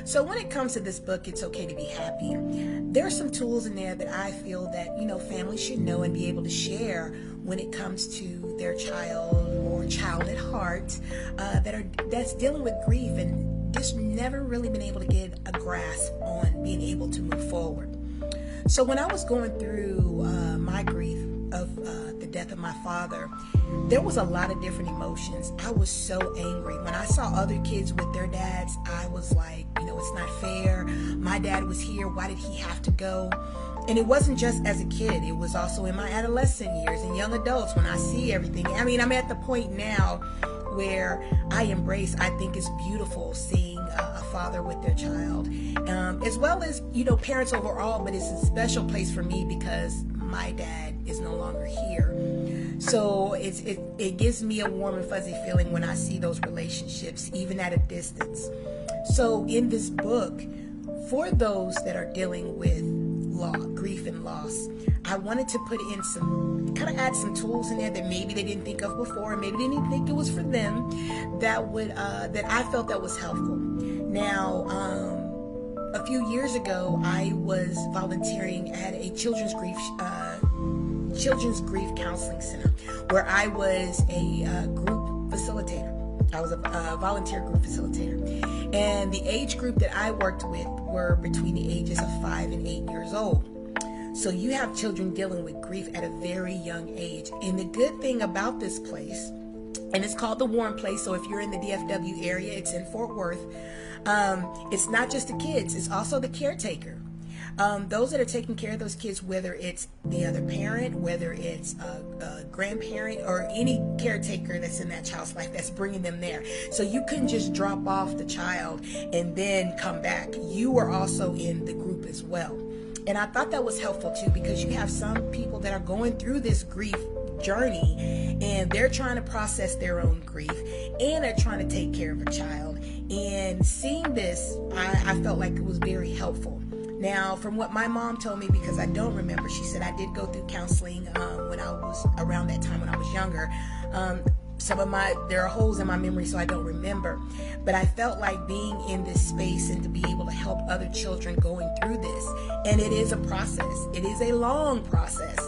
So when it comes to this book, It's Okay to Be Happy, there are some tools in there that I feel that, families should know and be able to share when it comes to their child or child at heart that's dealing with grief and just never really been able to get a grasp on being able to move forward. So when I was going through my grief of the death of my father, there was a lot of different emotions. I was so angry. When I saw other kids with their dads, I was like, it's not fair. My dad was here. Why did he have to go? And it wasn't just as a kid. It was also in my adolescent years and young adults when I see everything. I mean, I'm at the point now where I think it's beautiful seeing a father with their child, as well as, parents overall, but it's a special place for me because my dad is no longer here. So it gives me a warm and fuzzy feeling when I see those relationships, even at a distance. So in this book, for those that are dealing with grief and loss, I wanted to put in add some tools in there that maybe they didn't think of before, and maybe they didn't think it was for them, that I felt that was helpful. Now, a few years ago, I was volunteering at a children's grief counseling center, where I was a group facilitator. I was a volunteer group facilitator, and the age group that I worked with were between the ages of 5 and 8 years old. So you have children dealing with grief at a very young age. And the good thing about this place, and it's called the Warm Place, so if you're in the DFW area, it's in Fort Worth, it's not just the kids, it's also the caretaker. Those that are taking care of those kids, whether it's the other parent, whether it's a grandparent, or any caretaker that's in that child's life that's bringing them there. So you couldn't just drop off the child and then come back. You were also in the group as well. And I thought that was helpful too, because you have some people that are going through this grief journey and they're trying to process their own grief and they're trying to take care of a child. And seeing this, I felt like it was very helpful. Now, from what my mom told me, because I don't remember, she said I did go through counseling when I was around that time when I was younger. There are holes in my memory, so I don't remember. But I felt like being in this space and to be able to help other children going through this. And it is a process. It is a long process.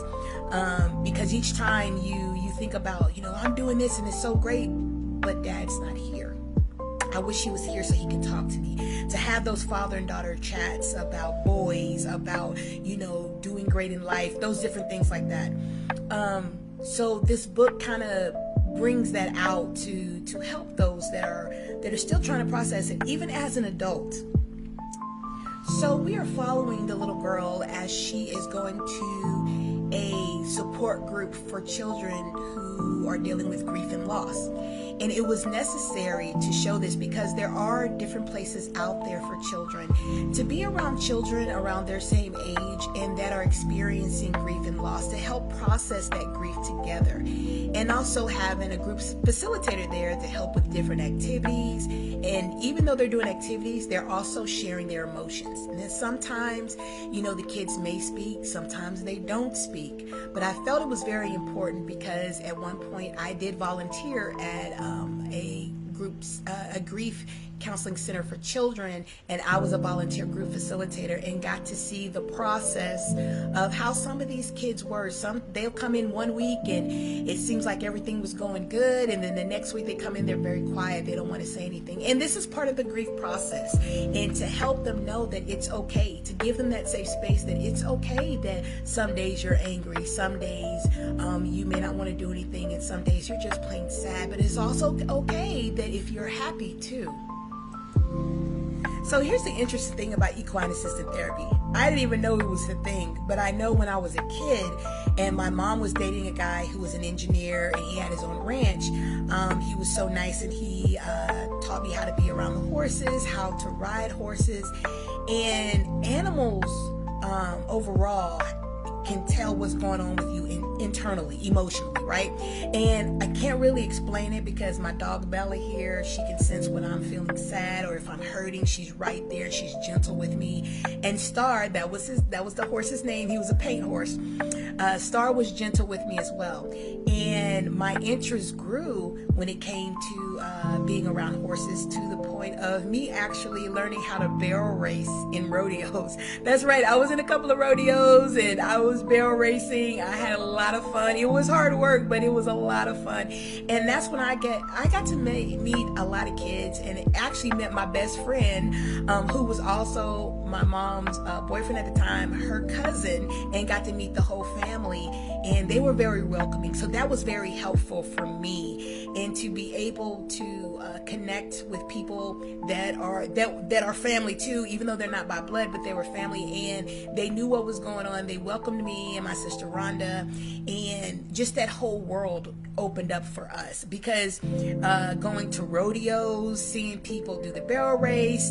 Because each time you think about, I'm doing this and it's so great, but Dad's not here. I wish he was here so he could talk to me. To have those father and daughter chats about boys, about, doing great in life, those different things like that. So this book kind of brings that out to help those that are still trying to process it, even as an adult. So we are following the little girl as she is going to a support group for children who are dealing with grief and loss. And it was necessary to show this because there are different places out there for children to be around children around their same age and that are experiencing grief and loss, to help process that grief together. And also having a group facilitator there to help with different activities. And even though they're doing activities, they're also sharing their emotions. And then sometimes, the kids may speak, sometimes they don't speak. But I felt it was very important because at one point I did volunteer at a grief counseling center for children, and I was a volunteer group facilitator and got to see the process of how some of these kids were. They'll come in one week and it seems like everything was going good, and then the next week they come in, they're very quiet, they don't want to say anything. And this is part of the grief process, and to help them know that it's okay, to give them that safe space, that it's okay that some days you're angry, some days you may not want to do anything, and some days you're just plain sad, but it's also okay that if you're happy too. So here's the interesting thing about equine assisted therapy. I didn't even know it was a thing, but I know when I was a kid and my mom was dating a guy who was an engineer and he had his own ranch, he was so nice and he taught me how to be around the horses, how to ride horses, and animals overall can tell what's going on with you internally, emotionally, right? And I can't really explain it because my dog Bella here, she can sense when I'm feeling sad or if I'm hurting. She's right there. She's gentle with me. And Star, that was the horse's name. He was a paint horse. Star was gentle with me as well. And my interest grew when it came to being around horses, to the point of me actually learning how to barrel race in rodeos. That's right, I was in a couple of rodeos and I was barrel racing. I had a lot of fun. It was hard work, but it was a lot of fun. And that's when I got to meet a lot of kids, and it actually met my best friend, who was also my mom's boyfriend at the time, her cousin, and got to meet the whole family, and they were very welcoming. So that was very helpful for me, and to be able to connect with people that are family too, even though they're not by blood, but they were family, and they knew what was going on. They welcomed me and my sister Rhonda, and just that whole world opened up for us, because going to rodeos, seeing people do the barrel race,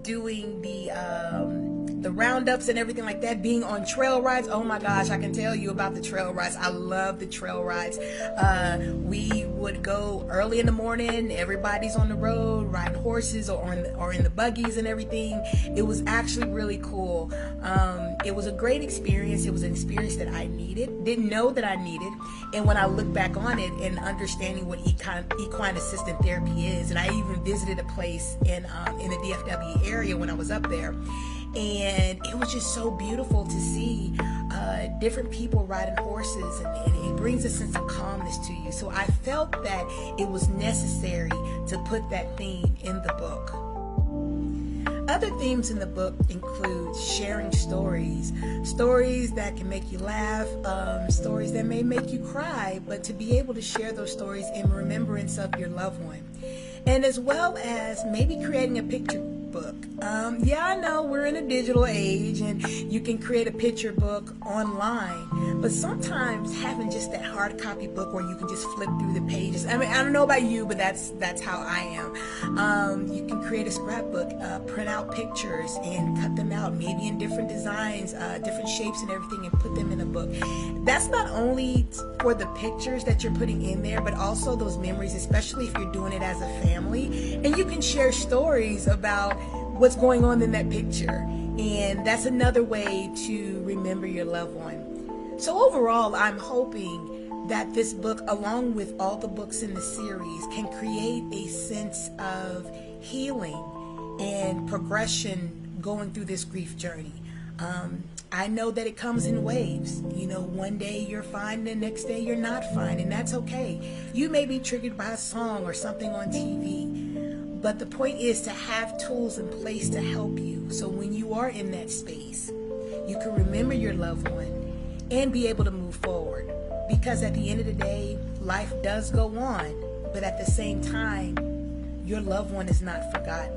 doing the roundups and everything like that, being on trail rides. Oh my gosh, I can tell you about the trail rides. I love the trail rides. We would go early in the morning. Everybody's on the road riding horses or in the buggies and everything. It was actually really cool. It was a great experience. It was an experience that I didn't know that I needed. And when I look back on it and understanding what equine assistant therapy is, and I even visited a place in the DFW area when I was up there, and it was just so beautiful to see different people riding horses, and it brings a sense of calmness to you. So I felt that it was necessary to put that theme in the book. Other themes in the book include sharing stories that can make you laugh, stories that may make you cry, but to be able to share those stories in remembrance of your loved one. And as well as maybe creating a picture book. Yeah, I know we're in a digital age and you can create a picture book online, but sometimes having just that hard copy book where you can just flip through the pages. I mean, I don't know about you, but that's how I am. You can create a scrapbook, print out pictures and cut them out, maybe in different designs, different shapes and everything, and put them in a book. That's not only for the pictures that you're putting in there, but also those memories, especially if you're doing it as a family, and you can share stories about what's going on in that picture, and that's another way to remember your loved one. So overall, I'm hoping that this book, along with all the books in the series, can create a sense of healing and progression going through this grief journey. I know that it comes in waves. You know, one day you're fine, the next day you're not fine, and that's okay. You may be triggered by a song or something on TV, but the point is to have tools in place to help you, so when you are in that space, you can remember your loved one and be able to move forward. Because at the end of the day, life does go on, but at the same time, your loved one is not forgotten.